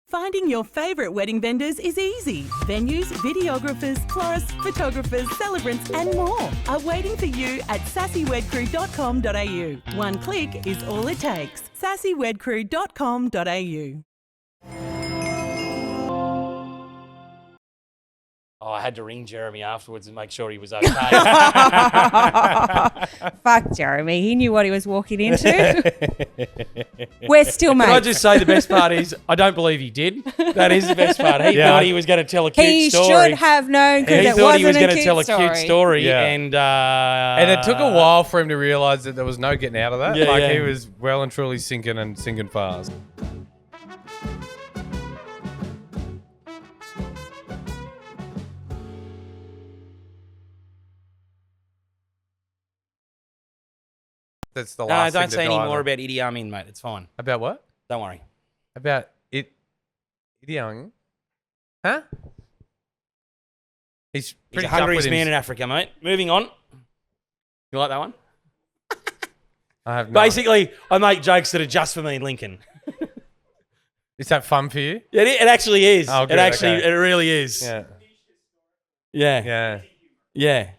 Finding your favourite wedding vendors is easy. Venues, videographers, florists, photographers, celebrants and more are waiting for you at sassywedcrew.com.au. One click is all it takes. sassywedcrew.com.au. Oh, I had to ring Jeremy afterwards and make sure he was okay. Fuck Jeremy. He knew what he was walking into. We're still mates. Can I just say the best part is I don't believe he did. That is the best part. He thought he was going to tell a cute story. He should have known because it thought he was wasn't going to tell a cute story. Yeah. And it took a while for him to realise that there was no getting out of that. Yeah, He was well and truly sinking fast. That's the last don't thing to say any die more on. about Idi Amin, mate. It's fine. About what? Don't worry. About it. Young. Huh? He's He's pretty the tough hungriest with man him. in Africa, mate. Moving on. You like that one? I have no. Basically, I make jokes that are just for me and Lincoln. Is that fun for you? It actually is. Oh, good, okay. It really is. Yeah. Yeah. Yeah.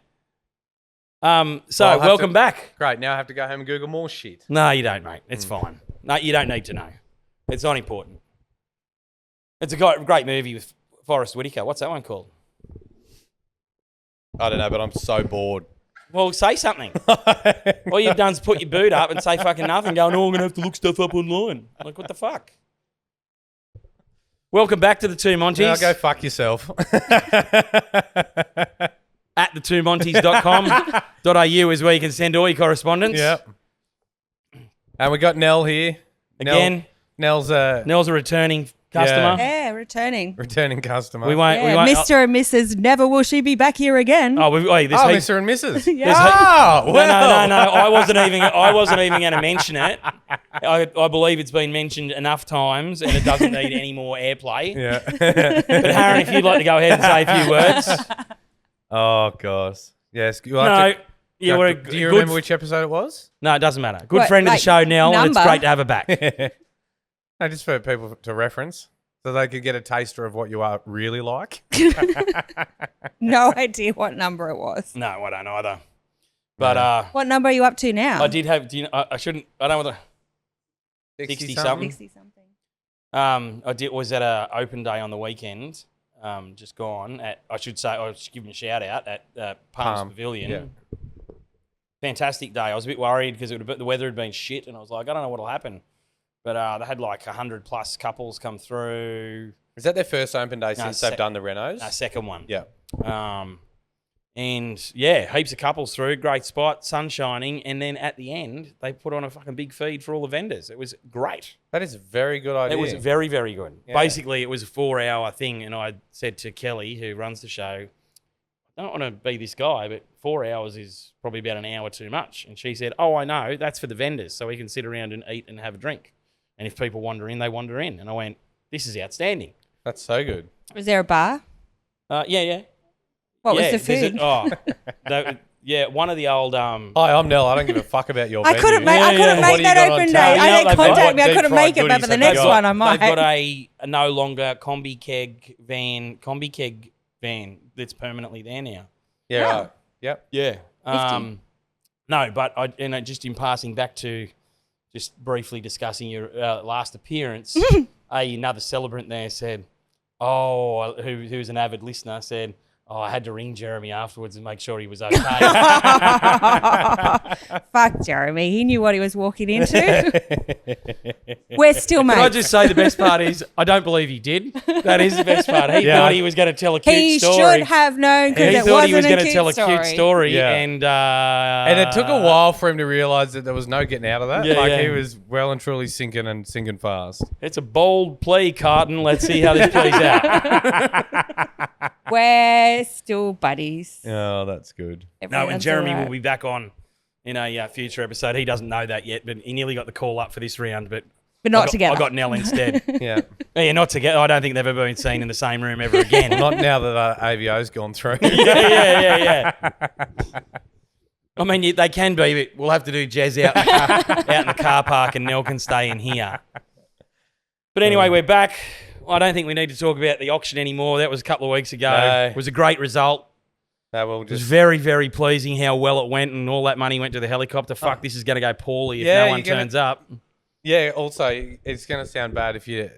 So Well, I'll have welcome back. Great. Now I have to go home and Google more shit. No, you don't, mate. It's fine. No, you don't need to know. It's not important. It's a great movie with Forrest Whitaker. What's that one called? I don't know, but I'm so bored. Well, say something. All you've done is put your boot up and say fucking nothing, going, oh, I'm going to have to look stuff up online. Like, what the fuck? Welcome back to the Two Monties. Now go fuck yourself. At the2monties.com.au is where you can send all your correspondence. Yep. And we got Nell here. Again. Nell's a returning customer. Yeah, returning. returning customer. We won't. Mr. and Mrs. Never will she be back here again. Mr. and Mrs. Yeah. Oh, well. No. I wasn't even going to mention it. I believe it's been mentioned enough times and it doesn't need any more airplay. Yeah. But Harren, if you'd like to go ahead and say a few words. Oh, gosh. Yes. Do you remember which episode it was? No, it doesn't matter. Good friend of the show, Nell, and it's great to have her back. No, just for people to reference, so they could get a taster of what you are really like. No idea what number it was. No, I don't either. But What number are you up to now? I did have. Do you know, I shouldn't. I don't know what the 60 something. 60 something. Was at a open day on the weekend. Just gone at. I should give him a shout out at Palms Pavilion. Yeah. Fantastic day. I was a bit worried because the weather had been shit, and I was like, I don't know what'll happen. But they had like 100+ couples come through. Is that their first open day since they've done the renos? Second one. Yeah. And yeah, heaps of couples through, great spot, sun shining, and then at the end they put on a fucking big feed for all the vendors. It was great. That is a very good idea. It was very, very good. Yeah. Basically, it was a 4-hour thing, and I said to Kelly, who runs the show, I don't want to be this guy, but 4 hours is probably about an hour too much. And she said, oh, I know, that's for the vendors, so we can sit around and eat and have a drink. And if people wander in, they wander in. And I went, this is outstanding. That's so good. Was there a bar? Yeah. What was the food? One of the old... Hi, I'm Nell. I don't give a fuck about your I venue. couldn't make that open day. I didn't contact me. I couldn't make it, but for the next one, I might. They've got a no longer combi keg van that's permanently there now. Yeah, right. Yep. Yeah. No, but just in passing back to just briefly discussing your last appearance, another celebrant there said, who's an avid listener, said, I had to ring Jeremy afterwards and make sure he was okay. Fuck Jeremy. He knew what he was walking into. We're still mates. Can I just say the best part is I don't believe he did. That is the best part. He thought he was going to tell a cute story. He should have known because it thought he was wasn't going to tell a cute story. Yeah. And it took a while for him to realise that there was no getting out of that. Yeah, he was well and truly sinking fast. It's a bold plea, Carton. Let's see how this plays out. We're still buddies. Oh, that's good. And Jeremy will be back on in a future episode. He doesn't know that yet, but he nearly got the call up for this round, but not together. I got Nell instead. Yeah. Yeah, not together. I don't think they've ever been seen in the same room ever again. Not now that AVO's gone through. Yeah. I mean, they can be, but we'll have to do jazz out in the car park and Nell can stay in here. But anyway, we're back. I don't think we need to talk about the auction anymore. That was a couple of weeks ago. No. It was a great result. No, we'll It was just very, very pleasing how well it went, and all that money went to the helicopter. Fuck, this is going to go poorly if no one turns up. Yeah, also, it's going to sound bad if you're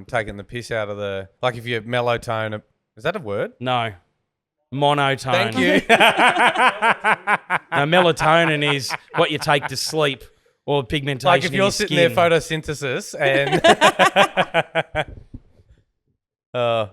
taking the piss out of the... Like if you're mellotone... Is that a word? No. Monotone. Thank you. Now, melatonin is what you take to sleep or pigmentation Like if in you're your sitting skin. there photosynthesis and...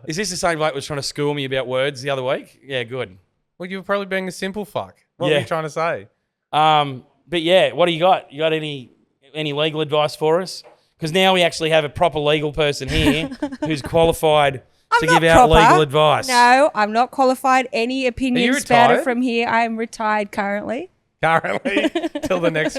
Is this the same bloke that was trying to school me about words the other week? Yeah, good. Well, you were probably being a simple fuck. What were Yeah. you trying to say? But yeah, what do you got? You got any legal advice for us? Because now we actually have a proper legal person here who's qualified to give out legal advice. No, I'm not qualified. Any opinions spouted retired? from here, I'm retired currently. Currently, till the next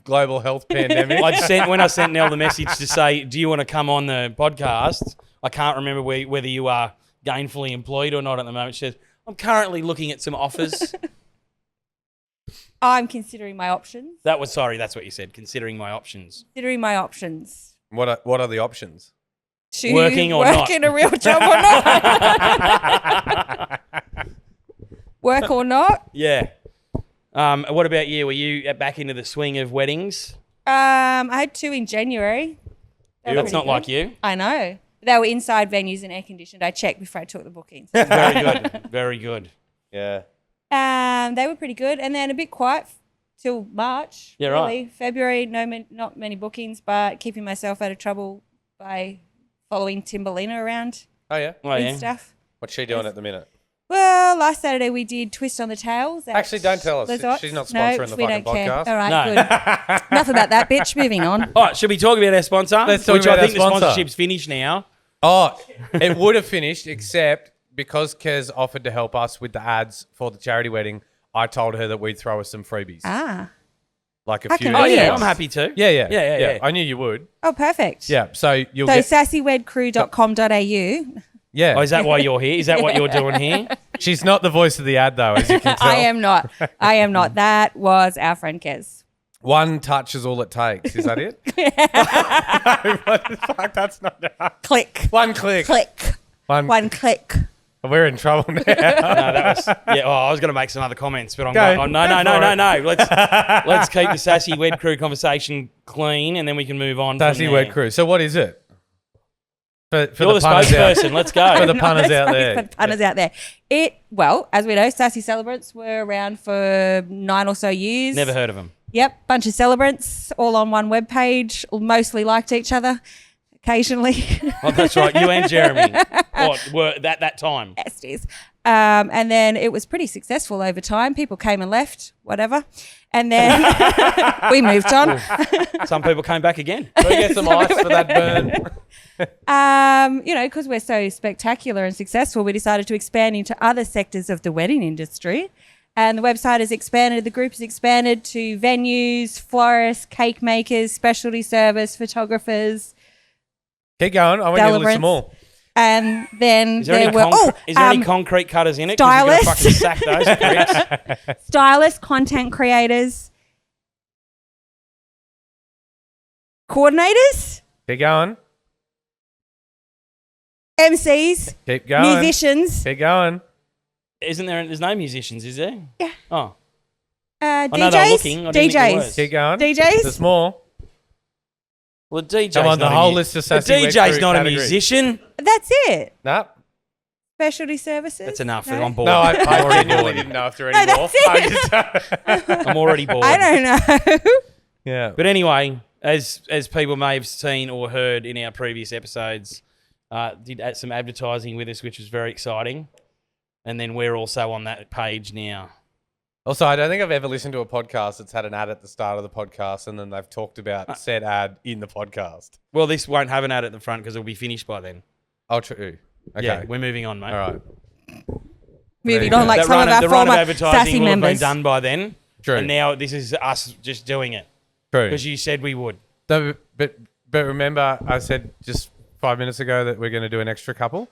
global health pandemic. When I sent Nell the message to say, do you want to come on the podcast? I can't remember whether you are gainfully employed or not at the moment. She says, I'm currently looking at some offers. I'm considering my options. That's what you said, considering my options. Considering my options. What are the options? To Working or work not? in a real job or not. Work or not. Yeah. What about you? Were you back into the swing of weddings? I had 2 in January. That's not like you. I know. They were inside venues and air conditioned. I checked before I took the bookings. Very good. Very good. Yeah. They were pretty good, and then a bit quiet till March. Yeah, really. right. February, not many bookings, but keeping myself out of trouble by following Timberlina around Oh, yeah? Oh, and yeah. stuff. What's she doing at the minute? Well, last Saturday we did Twist on the Tails. at Actually, don't tell us. Lizotte. She's not No, sponsoring the we fucking don't care. podcast. All right, No. good. Enough about that, bitch. Moving on. All right, should we talk about our sponsor? Let's talk Which about I our think sponsor. the sponsorship's finished now. Oh, it would have finished, except because Kez offered to help us with the ads for the charity wedding, I told her that we'd throw us some freebies. Ah. Like a How few. can Oh, we? yeah, Yes. I'm happy to. Yeah. I knew you would. Oh, perfect. Yeah, so you'll So get... sassywedcrew.com.au. Yeah. Oh, is that why you're here? Is that what you're doing here? She's not the voice of the ad, though, as you can tell. I am not. That was our friend Kez. One touch is all it takes. Is that it? What the fuck? That's not... Click. One click. Click. One click. We're in trouble now. No, that was... Yeah, I was going to make some other comments, but I'm Go. going... Oh, no. Go for it. Let's keep the Sassy Wed Crew conversation clean, and then we can move on Sassy from Wed there. Crew. So what is it? For You're the the punters out spokesperson. Let's go. For the punters out there. For the punters out there. Well, as we know, Sassy Celebrants were around for 9 or so years. Never heard of them. Yep, bunch of celebrants all on one webpage, mostly liked each other occasionally. Oh, that's right. You and Jeremy were that time. Besties. And then it was pretty successful over time. People came and left, whatever. And then we moved on. Some people came back again. Can we get some ice for that burn? Because we're so spectacular and successful, we decided to expand into other sectors of the wedding industry. And the website has expanded, the group has expanded to venues, florists, cake makers, specialty service, photographers. Keep going. I want you to list them all. And then Is there, any concrete cutters in it? 'Cause you're gonna fucking sack those pricks. stylists, content creators, coordinators, Keep going. MCs, Keep going. musicians, Keep going. There's no musicians, is there? Yeah. Oh. DJs, know they were looking. I didn't think there was. Keep going. DJs. There's more. Well, the DJ's Come on, the not a whole mu- list of The Sassy Wed DJ's Crew not a categories. musician. That's it. Nah. Specialty services. That's enough. No? I'm bored. No, I I'm already genuinely bored. didn't know if there were any No, more. that's it. I'm already bored. I don't know. Yeah. But as people may have seen or heard in our previous episodes, did some advertising with us, which was very exciting. And then we're also on that page now. Also, I don't think I've ever listened to a podcast that's had an ad at the start of the podcast and then they've talked about said ad in the podcast. Well, this won't have an ad at the front because it'll be finished by then. Oh, true. Okay. Yeah, we're moving on, mate. All right. Moving on, like That some of our the run of former advertising Sassy will have been members. done by then. True. And now this is us just doing it True. because you said we would. So, but remember, I said just 5 minutes ago that we're going to do an extra couple.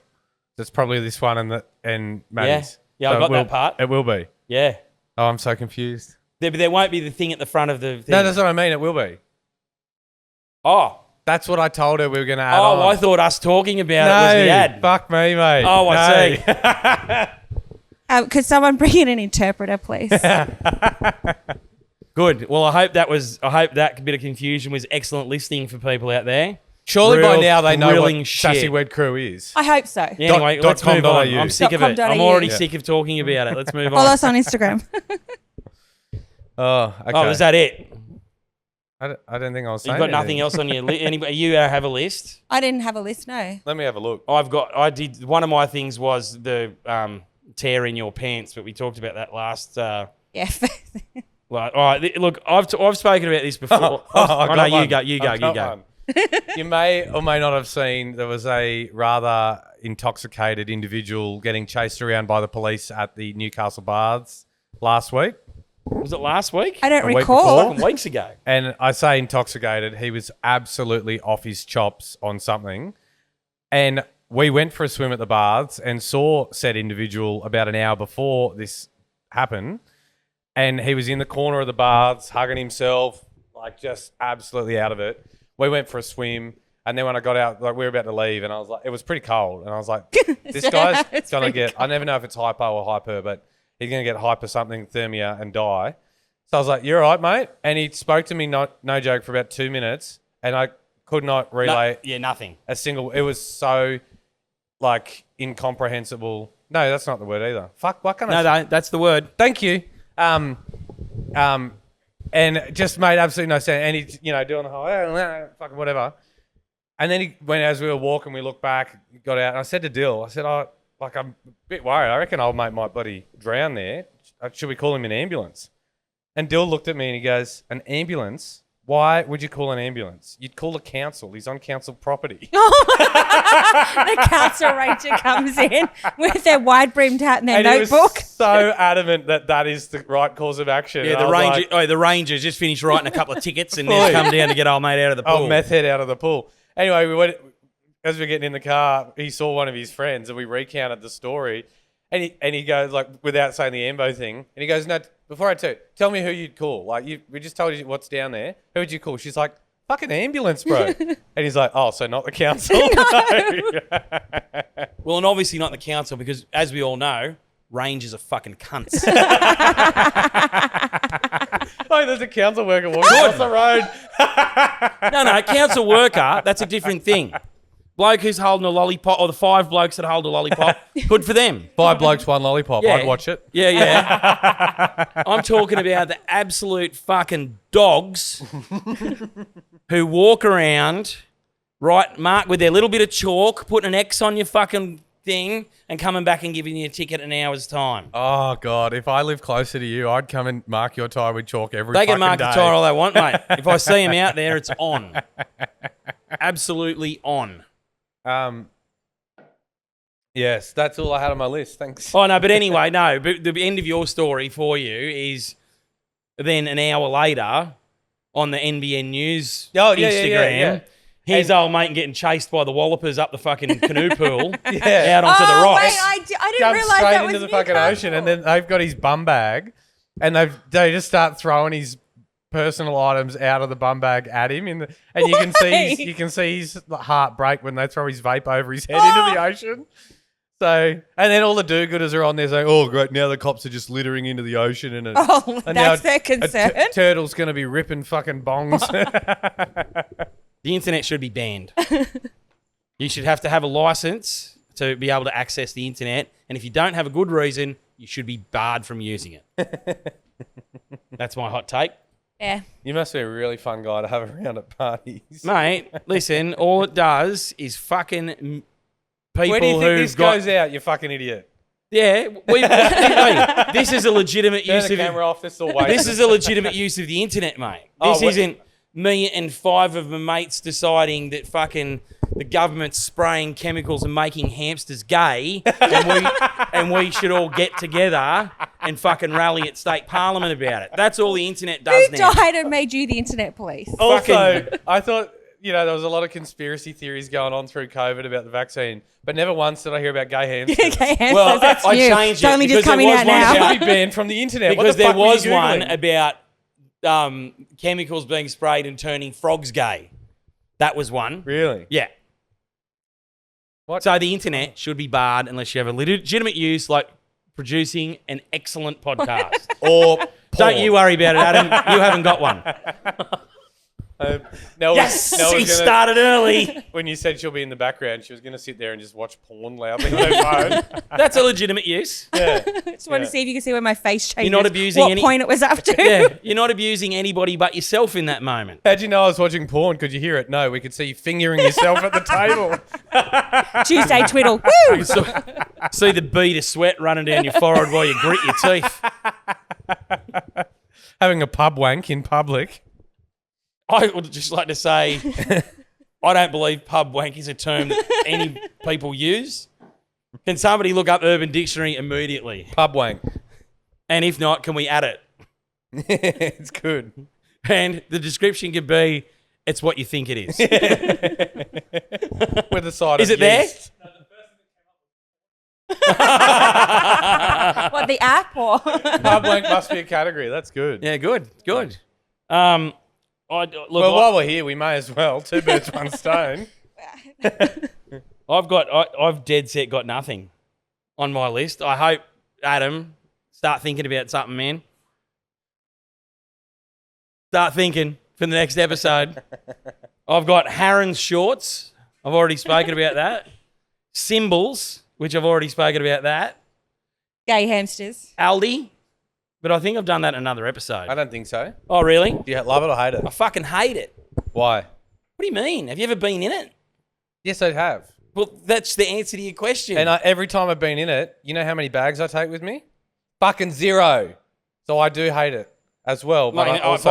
That's probably this one and Maddie's. Yeah, I got that part. It will be. Yeah. Oh, I'm so confused. There won't be the thing at the front of the thing. No, that's what I mean. It will be. Oh. That's what I told her we were going to add Oh, on. I thought us talking about it was the ad. Fuck me, mate. Oh, I No. see. Could someone bring in an interpreter, please? Good. Well, I hope that bit of confusion was excellent listening for people out there. Surely by Real now they know thrilling what shit. Sassy Wed Crew is. I hope so. Yeah, anyway, Dot let's com move dot on. au. I'm sick of it. .com.au. I'm already Yeah. sick of talking about it. Let's move Follow on. us on Instagram. Oh, okay. Oh, is that it? I don't think I was saying You've got nothing anything. else on your list? Anybody? You have a list? I didn't have a list, no. Let me have a look. I did. One of my things was the tear in your pants, but we talked about that last. Yeah. All right. Look, I've spoken about this before. I No, got you one. go. I've got one. You may or may not have seen there was a rather intoxicated individual getting chased around by the police at the Newcastle Baths last week. Was it last week? I don't A week recall. Fucking weeks ago. And I say intoxicated, he was absolutely off his chops on something. And we went for a swim at the baths and saw said individual about an hour before this happened. And he was in the corner of the baths, hugging himself, like just absolutely out of it. We went for a swim. And then when I got out, like we were about to leave, and I was like, it was pretty cold. And I was like, this guy's It's going to pretty get, I never know if it's hypo or hyper, but he's going to get hyper something, thermia, and die. So I was like, you're all right, mate. And he spoke to me, no joke, for about 2 minutes. And I could not relay Nothing. a single, it was so like incomprehensible. No, that's not the word either. Fuck, what can I No, that's the word. Thank you. And it just made absolutely no sense. And he, doing the whole, fucking whatever. And then as we were walking, we looked back, got out, and I said to Dill, I said, I'm a bit worried. I reckon old mate might bloody drown there. Should we call him an ambulance? And Dill looked at me and he goes, an ambulance? Why would you call an ambulance? You'd call the council. He's on council property. The council ranger comes in with their wide-brimmed hat and their And he notebook. was so adamant that is the right course of action. Yeah, And I was like, the Rangers just finished writing a couple of tickets and now come down to get old mate out of the pool. oh, meth head out of the pool. Anyway, we went as we were getting in the car. He saw one of his friends, and we recounted the story. And he goes like, without saying the Ambo thing, and he goes, no. Before I tell me who you'd call. Like we just told you what's down there. Who would you call? She's like, fucking ambulance, bro. And he's like, oh, so not the council. Well, and obviously not the council because, as we all know, Rangers are fucking cunts. Oh, there's a council worker walking across the road. No, council worker, that's a different thing. Bloke who's holding a lollipop, or the 5 blokes that hold a lollipop, good for them. 5 blokes, 1 lollipop. Yeah. I'd watch it. Yeah. I'm talking about the absolute fucking dogs who walk around, mark with their little bit of chalk, putting an X on your fucking thing, and coming back and giving you a ticket in an hour's time. Oh, God. If I live closer to you, I'd come and mark your tyre with chalk every They fucking can mark day. the tyre all they want, mate. If I see them out there, it's on. Absolutely on. Yes, that's all I had on my list. Thanks. Oh, no, but anyway, no. But the end of your story for you is then an hour later on the NBN News Instagram, here's old mate getting chased by the wallopers up the fucking canoe pool out onto the rocks. Wait, I didn't Jumps realise straight that into was the fucking Newcastle. ocean, and then they've got his bum bag, and they just start throwing his personal items out of the bum bag at him, and you can see his heart break when they throw his vape over his head into the ocean. So, and then all the do-gooders are on there saying, "Oh, great! Now the cops are just littering into the ocean, and Oh, and now that's their concern. Turtle's going to be ripping fucking bongs." The internet should be banned. You should have to have a license to be able to access the internet, and if you don't have a good reason, you should be barred from using it. That's my hot take. Yeah. You must be a really fun guy to have around at parties. Mate, listen, all it does is fucking people Where do you think who've this got... goes out, you fucking idiot? Yeah, hey, this is a legitimate Turn use the of camera off. This will wait. This is a legitimate use of the internet, mate. Oh, This what- isn't me and 5 of my mates deciding that fucking the government's spraying chemicals and making hamsters gay, and we should all get together and fucking rally at state parliament about it. That's all the internet does Who now. died and made you the internet police? Also, I thought, there was a lot of conspiracy theories going on through COVID about the vaccine, but never once did I hear about gay hamsters. Okay, hamsters, Well, that's I new. changed It's it only because just coming there was out one now. about- Should be banned from the internet. What Because the there fuck were you was one Googling? about chemicals being sprayed and turning frogs gay. That was one. Really? Yeah. What? So the internet should be barred unless you have a legitimate use, like producing an excellent podcast. Or Don't you worry about it, Adam. You haven't got one. Nell Yes, Nell he was gonna, started early. when you said she'll be in the background, she was going to sit there and just watch porn loudly on her phone. That's a legitimate use. Yeah. Just wanted to see if you could see where my face changes. not abusing what any- point it was up to. Yeah, you're not abusing anybody but yourself in that moment. How'd you know I was watching porn? Could you hear it? No, we could see you fingering yourself at the table. Tuesday twiddle. Woo! You see the bead of sweat running down your forehead while you grit your teeth. Having a pub wank in public. I would just like to say, I don't believe pub wank is a term that any people use. Can somebody look up Urban Dictionary immediately? Pub wank. And if not, can we add it? It's good. And the description could be, it's what you think it is. With a side Is of it there? yeast. What, the app or? Pub wank must be a category. That's good. Yeah, good. While we're here, we may as well. 2 birds, 1 stone. I've dead set got nothing on my list. I hope, Adam, start thinking about something, man. Start thinking for the next episode. I've got Harron's shorts. I've already spoken about that. Symbols, which I've already spoken about that. Gay hamsters. Aldi, but I think I've done that in another episode. I don't think so. Oh, really? Do you love it or hate it? I fucking hate it. Why? What do you mean? Have you ever been in it? Yes, I have. Well, that's the answer to your question. And every time I've been in it, you know how many bags I take with me? Fucking 0. So I do hate it as well. But Mate, I if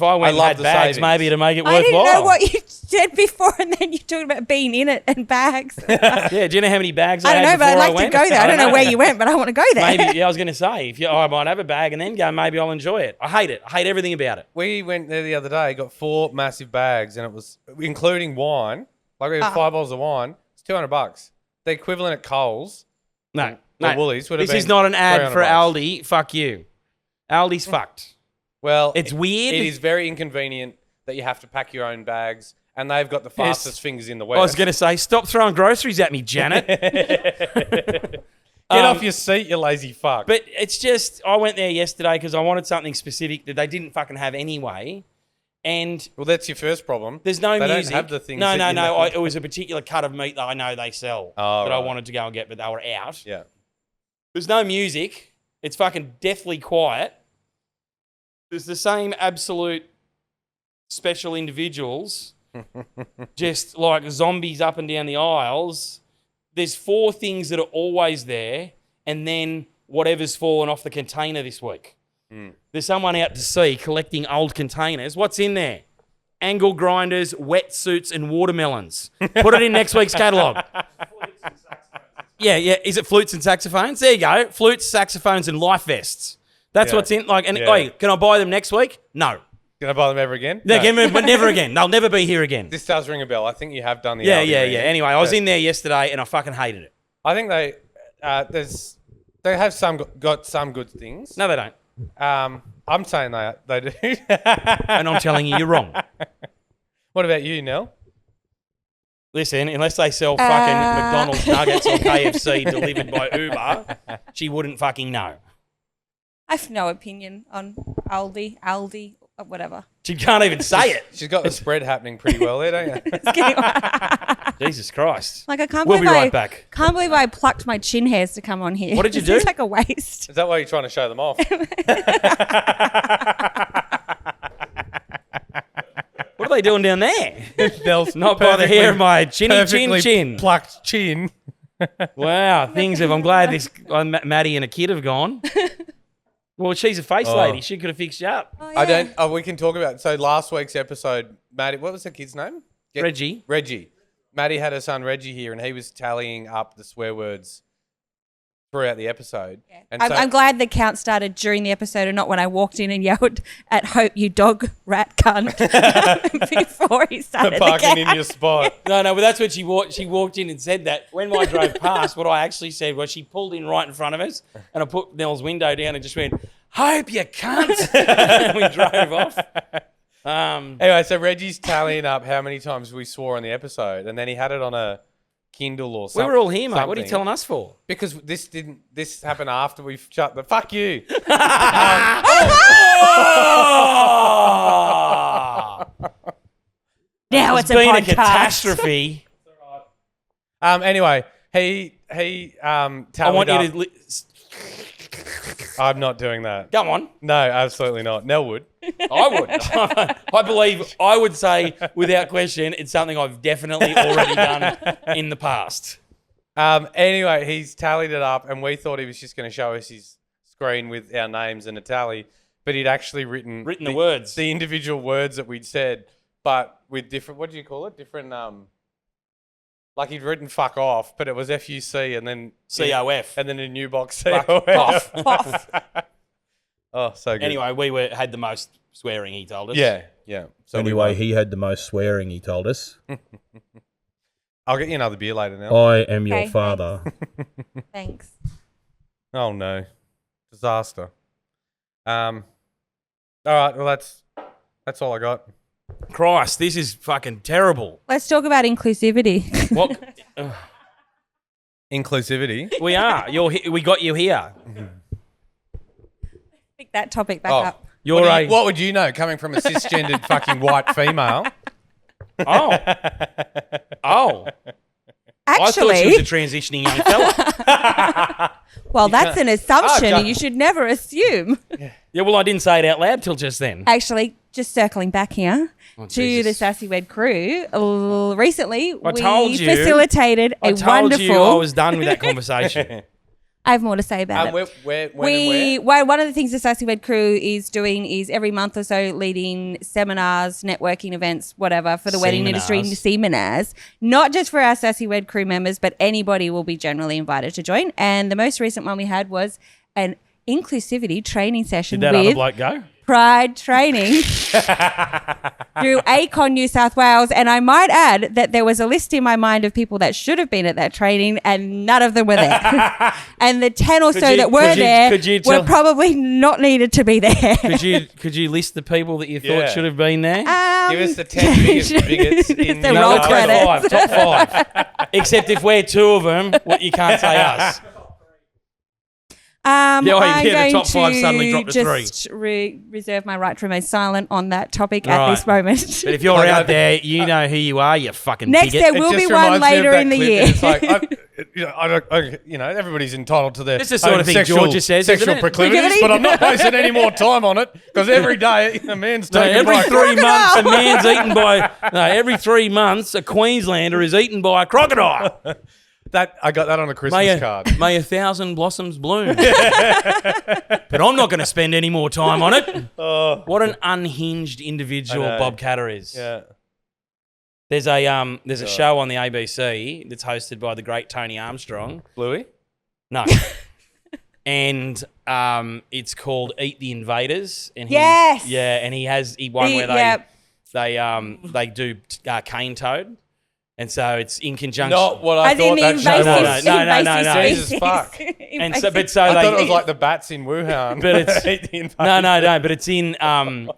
I went and love had the bags, savings. maybe to make it I worthwhile. didn't know what you said before, and then you're talking about being in it and bags. Yeah, do you know how many bags I I don't had know, but I'd before I like to went? go there. I don't know where you went, but I want to go there. Maybe, yeah, I was going to say, I might have a bag and then go, maybe I'll enjoy it. I hate it. I hate everything about it. We went there the other day, got 4 massive bags, and it was, including wine, like we had 5 bottles of wine, it's $200. The equivalent at Coles No, or Woolies would have this been is not an ad for $300. Aldi. Fuck you. Aldi's fucked. Well, It's weird. It is very inconvenient that you have to pack your own bags, and they've got the fastest fingers in the West. I was going to say, stop throwing groceries at me, Janet. Get off your seat, you lazy fuck. But it's just, I went there yesterday because I wanted something specific that they didn't fucking have anyway. And well, that's your first problem. there's no They music. don't have the things. No. that you know- It was a particular cut of meat that I know they sell that I right. wanted to go and get, but they were out. Yeah. There's no music. It's fucking deathly quiet. There's the same absolute special individuals, just like zombies up and down the aisles. There's 4 things that are always there, and then whatever's fallen off the container this week. There's someone out to sea collecting old containers. What's in there? Angle grinders, wetsuits, and watermelons. Put it in next week's catalogue. Yeah. Is it flutes and saxophones? There you go. Flutes, saxophones, and life vests. That's what's in. Wait, can I buy them next week? No. Can I buy them ever again? No. But never again. They'll never be here again. This does ring a bell. I think you have done the Yeah. Aldi reading. Anyway, I was in there yesterday and I fucking hated it. I think they have got some good things. No, they don't. I'm saying they do. And I'm telling you, you're wrong. What about you, Nell? Listen, unless they sell fucking McDonald's nuggets or KFC delivered by Uber, she wouldn't fucking know. I have no opinion on Aldi, whatever. She can't even say it. She's got the spread happening pretty well there, don't you? It's getting- Jesus Christ. Like I can't We'll believe be right back. Can't believe I plucked my chin hairs to come on here. What did you It do? seems like a waste. Is that why you're trying to show them off? What are they doing down there? Nell's Not by the hair of my perfectly chin. plucked chin. Wow, I'm glad this Maddie and a kid have gone. Well, she's a face lady. She could have fixed you up. Oh, I yeah. don't. Oh, we can talk about. So last week's episode, Maddie. What was the kid's name? Reggie. Reggie. Maddie had her son Reggie here, and he was tallying up the swear words throughout the episode. Yeah. And I'm glad the count started during the episode and not when I walked in and yelled at Hope, you dog rat cunt, before he started the parking count. in your spot. No, but that's what she walked in and said that. When I drove past, what I actually said was she pulled in right in front of us and I put Nell's window down and just went, Hope, you cunt. And we drove off. Anyway, so Reggie's tallying up how many times we swore on the episode, and then he had it on a Kindle or We something. were all here, mate. What are you telling us for? Because this happened after we've shut the... Fuck you. Now it's a been podcast. a catastrophe. Anyway, he I tallied want you up... to... I'm not doing that. Come on. No, absolutely not. Nell would. I would. I believe I would say, without question, it's something I've definitely already done in the past. Anyway, he's tallied it up, and we thought he was just going to show us his screen with our names and a tally, but he'd actually written the words. The individual words that we'd said, but with different, what do you call it? Different, like he'd written fuck off, but it was FUC and then COF. and then a new box Fuck COF. off. Oh, so good. Anyway, we had the most swearing, he told us. Yeah. So Anyway, he had the most swearing, he told us. I'll get you another beer later now. I am your Okay, father. Thanks. Oh no, disaster. All right, well that's all I got. Christ, this is fucking terrible. Let's talk about inclusivity. What? Inclusivity. We are. We got you here. Pick that topic back Oh, up. what would you know coming from a cisgendered fucking white female? Oh. I thought she was a Actually, transitioning young fella. well, that's an assumption, Oh, and you should never assume. Yeah, well, I didn't say it out loud till just then. Actually, just circling back here to Jesus. the Sassy Wed Crew. Recently, I told we you. facilitated I a told wonderful. you I was done with that conversation. I have more to say about it. When and where? One of the things the Sassy Wed Crew is doing is every month or so leading seminars, networking events, whatever, for the wedding industry, seminars, not just for our Sassy Wed Crew members, but anybody will be generally invited to join. And the most recent one we had was an inclusivity training session Did that other with bloke go? Pride Training through ACON New South Wales. And I might add that there was a list in my mind of people that should have been at that training and none of them were there. And the 10 or so that were there were probably not needed to be there. Could you list the people that you thought should have been there? Give us the 10 biggest bigots in The roll credits. Top five. Except if we're two of them, you can't say us. I'm the going top five to suddenly dropped to just reserve my right to remain silent on that topic Right. at this moment. But if you're out there, you know who you are, you fucking Next, bigot. there will be one later in the year. It's like, everybody's entitled to their It's the sort of thing Georgia says, isn't sexual it? proclivities, but I'm not wasting any more time on it because every day a man's taken by Every 3 months, a man's eaten by... No, every 3 months, a Queenslander is eaten by a crocodile. I got that on a Christmas card. May 1,000 blossoms bloom. But I'm not going to spend any more time on it. What an unhinged individual I know. Bob Catter is. Yeah. There's a show on the ABC that's hosted by the great Tony Armstrong. Bluey? No. And it's called Eat the Invaders. And Yes! Yeah, and he won where they do cane toad. And so it's in conjunction. Not what I As in thought the that show was. No. Jesus fuck. And so, but so I they, thought it was like the bats in Wuhan. But it's Eat the invaders. no. But it's in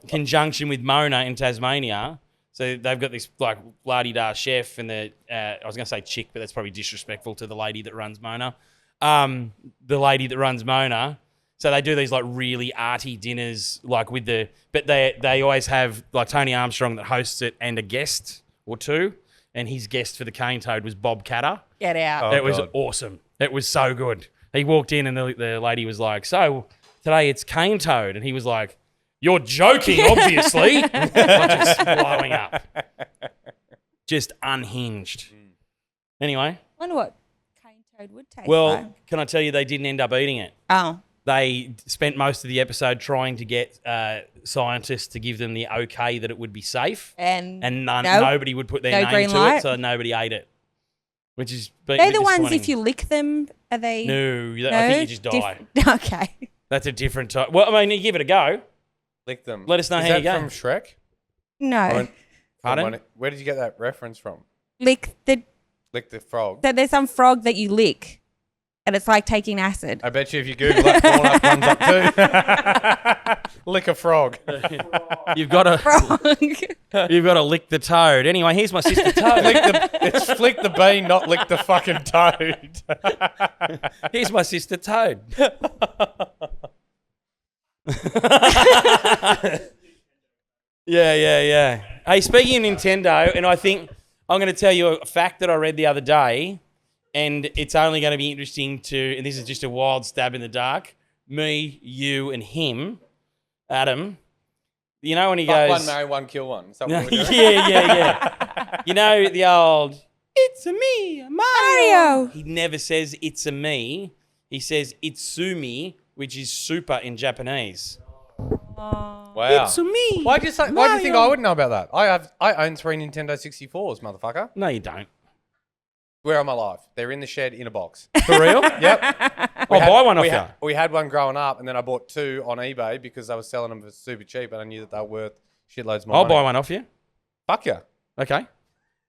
conjunction with Mona in Tasmania. So they've got this like la-di-da chef and the I was going to say chick, but that's probably disrespectful to the lady that runs Mona. The lady that runs Mona. So they do these like really arty dinners, like with but they always have like Tony Armstrong that hosts it and a guest or two. And his guest for the cane toad was Bob Catter. Get out. Oh, It was God. awesome. It was so good. He walked in and the lady was like, "So today it's cane toad," and he was like, "You're joking, obviously." Like just blowing up, just unhinged. Anyway, Wonder what cane toad would taste well, like. can I tell you they didn't end up eating it? Oh. They spent most of the episode trying to get scientists to give them the okay that it would be safe, And nobody would put their No name green to light? it, so nobody ate it. Which is they're the ones, if you lick them, are they? No, I think you just die. Okay. That's a different type. Well, I mean, you give it a go. Lick them. Let us know Is how that you go. from Shrek? No. Pardon? Where did you get that reference from? Lick the... Lick the frog. So there's some frog that you lick, and it's like taking acid. I bet you if you Google that, Pornhub comes up too. Lick a frog. You've got to lick the toad. Anyway, here's my sister Toad. It's flick the bean, not lick the fucking toad. Here's my sister Toad. Yeah. Hey, speaking of Nintendo, and I think I'm going to tell you a fact that I read the other day, and it's only going to be interesting and this is just a wild stab in the dark. Me, you, and him, Adam. You know when he Fuck goes... one, marry one, kill one. Is that what we're doing? Yeah. You know the old, Itsumi Mario. He never says it's a me. He says Itsumi, which is super in Japanese. Wow. Itsumi Why'd you think I wouldn't know about that? I own 3 Nintendo 64s, motherfucker. No, you don't. Where am I live? They're in the shed in a box. For real? Yep. I'll buy one off you. We had one growing up, and then I bought 2 on eBay because they were selling them for super cheap, and I knew that they were worth shitloads more I'll money. buy one off you. Fuck yeah. Okay.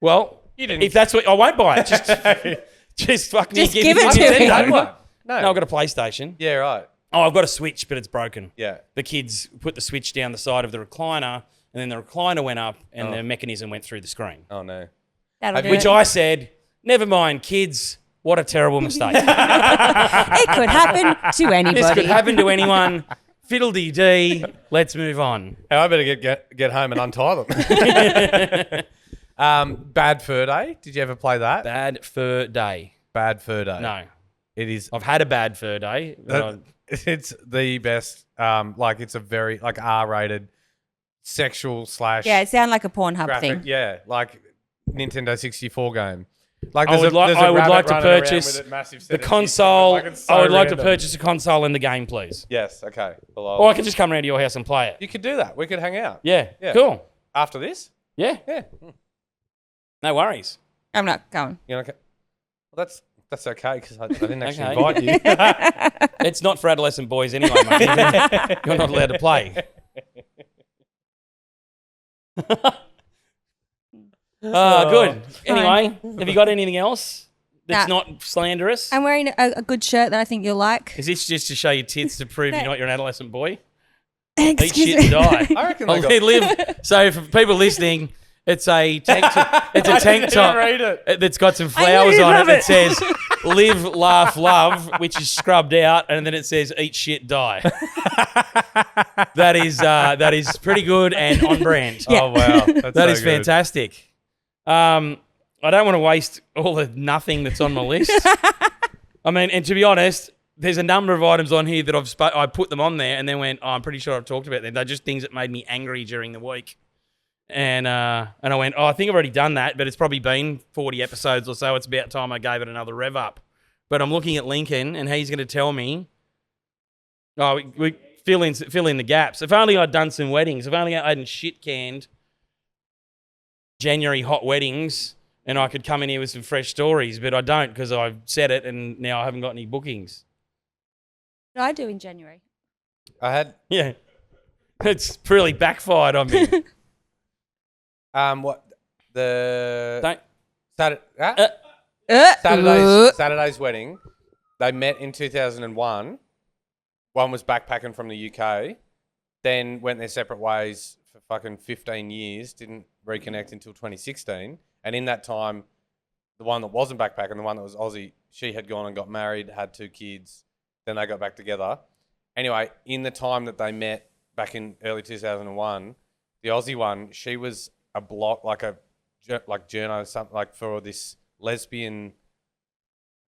Well, You didn't. if that's what... I won't buy it. Just fucking Just give give me it to Nintendo. him. No. No, I've got a PlayStation. Yeah, right. Oh, I've got a Switch, but it's broken. Yeah. The kids put the Switch down the side of the recliner, and then the recliner went up, and the mechanism went through the screen. Oh, no. That'll do Which it. I said, never mind, kids. What a terrible mistake. It could happen to anybody. This could happen to anyone. Fiddle-dee-dee. Let's move on. Hey, I better get home and untie them. Bad Fur Day. Did you ever play that? Bad fur day. Bad Fur Day. No. It is. I've had a bad fur day. But It's the best. It's a very R-rated sexual / Yeah, it sounded like a Pornhub graphic. thing. Yeah, like Nintendo 64 game. Like I would like to running around purchase with a massive set the of tits. console. Like, it's so I would like to random. purchase a console and the game, please. Yes. Okay. Well, Or I could just come around to your house and play it. you could do that. We could hang out. Yeah. Yeah. Cool. After this. Yeah. Yeah. No worries. I'm not going. You know, okay. Well, that's okay because I didn't actually Okay. invite you. It's not for adolescent boys anyway, mate. You're not allowed to play. Good. Anyway, have you got anything else that's Nah. not slanderous? I'm wearing a good shirt that I think you'll like. Is this just to show your tits to prove you're an adolescent boy? Eat Excuse shit and me. die. I reckon I'll they got. live. So for people listening, it's a tank top. It's a tank top Read it. that's got some flowers really on it love that it. says "Live, Laugh, Love," which is scrubbed out, and then it says "Eat shit, die." That is pretty good and on brand. Yeah. Oh wow, that's That so is good. fantastic. I don't want to waste all the nothing that's on my list. I mean, and to be honest, there's a number of items on here that I put them on there and then went, oh, I'm pretty sure I've talked about them. They're just things that made me angry during the week. And I went, oh, I think I've already done that, but it's probably been 40 episodes or so. It's about time I gave it another rev up. But I'm looking at Lincoln, and he's going to tell me, oh, we fill in the gaps. If only I'd done some weddings. If only I hadn't shit canned January hot weddings, and I could come in here with some fresh stories, but I don't because I've said it, and now I haven't got any bookings. What did I do in January? I had Yeah, it's really backfired on me. what the Don't. Saturday's wedding. They met in 2001. One was backpacking from the UK, then went their separate ways for fucking 15 years. Didn't reconnect until 2016. And in that time, the one that wasn't backpacking, the one that was Aussie, she had gone and got married, had 2 kids. Then they got back together. Anyway, in the time that they met back in early 2001, the Aussie one, she was a block, like journo, something like for this lesbian.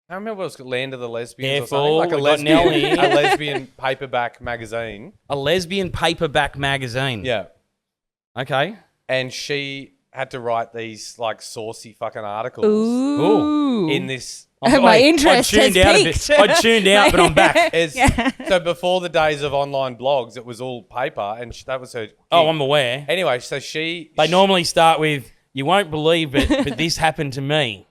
I don't remember what it was, Land of the Lesbians Careful, or something. we got Nell here. A lesbian paperback magazine. A lesbian paperback magazine. Yeah. Okay. And she had to write these like saucy fucking articles Ooh. in this. My interest has tuned out a peaked. bit. I tuned out, but I'm back. So before the days of online blogs, it was all paper, and that was her. Gig. Oh, I'm aware. Anyway, so They normally start with, "You won't believe it, but this happened to me."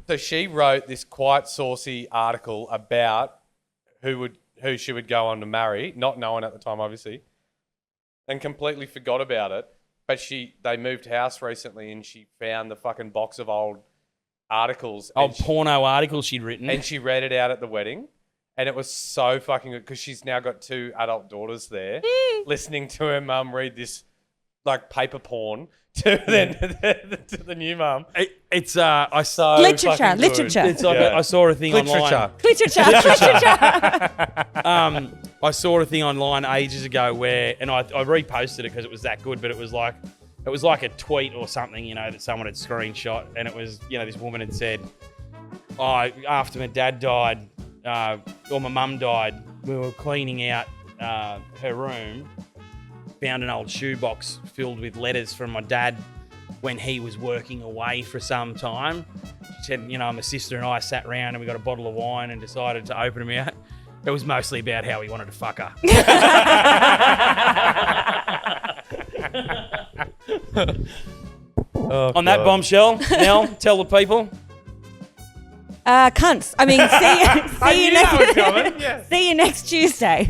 So she wrote this quite saucy article about who she would go on to marry, not knowing at the time, obviously, and completely forgot about it. But they moved house recently, and she found the fucking box of old articles. Old porno articles she'd written. And she read it out at the wedding. And it was so fucking good because she's now got 2 adult daughters there, listening to her mum read this like paper porn to the new mum. It's I saw Literature. fucking good. Literature. it's like I saw a thing online. Literature. I saw a thing online ages ago where, and I reposted it because it was that good, but it was like a tweet or something, you know, that someone had screenshot, and it was, you know, this woman had said, "Oh, after my dad died, or my mum died, we were cleaning out her room, found an old shoebox filled with letters from my dad when he was working away for some time." She said, you know, my sister and I sat around and we got a bottle of wine and decided to open them out. It was mostly about how he wanted to fuck her. On that bombshell, Nell, tell the people. Cunts. I mean, see you next Tuesday.